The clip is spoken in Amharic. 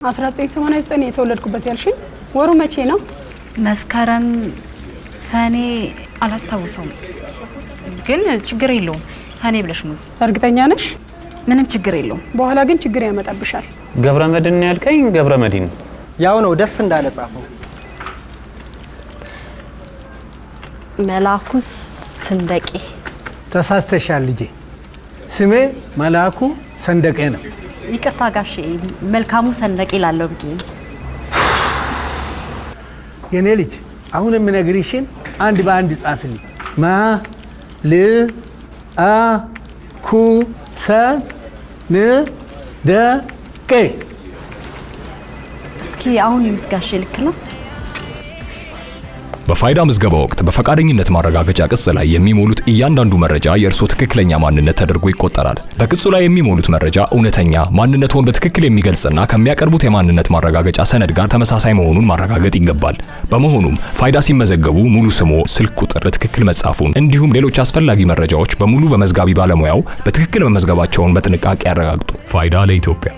1989 የተወለድኩበት ያልሽኝ ወሩ መቼ ነው? መስከረም ሰኔ አላስታውሰውም ግን ችግር የለውም ሰኔ ብለሽ ሙሉ እርግጠኛ ነሽ? ምንም ችግር የለውም በኋላ ግን ችግር ያመጣብሻል ገብረመድን ያልከኝ ገብረመድን ያው ነው ደስ እንዳለ ጻፈው መላኩ ሰንደቄ ተሳስተሻል ልጄ ስሜ መላኩ ሰንደቄ ነው ይቅርታ ጋሼ መልካሙ ሰንደቄ ላለው ብዬ የኔ ልጅ አሁን የምነግርሽን አንድ በአንድ ጻፍልኝ ማ ል አ ኩ ሰ ን ደ ቀ እስኪ አሁን ይምት ጋሼ ልክ ነው በፋይዳ ምዝገባ ወቅት በፈቃደኝነት ማረጋገጫ ቅጽ ላይ የሚሞሉት እያንዳንዱ መረጃ የእርሶ ትክክለኛ ማንነት ተደርጎ ይቆጠራል። በቅጹ ላይ የሚሞሉት መረጃ እውነተኛ ማንነትዎን በትክክል የሚገልጽና ከሚያቀርቡት የማንነት ማረጋገጫ ሰነድ ጋር ተመሳሳይ መሆኑን ማረጋገጥ ይገባል። በመሆኑም ፋይዳ ሲመዘገቡ ሙሉ ስሞ፣ ስልክ ቁጥር በትክክል መጻፉን እንዲሁም ሌሎች አስፈላጊ መረጃዎች በሙሉ በመዝጋቢ ባለሙያው በትክክል መመዝገባቸውን በጥንቃቄ ያረጋግጡ። ፋይዳ ለኢትዮጵያ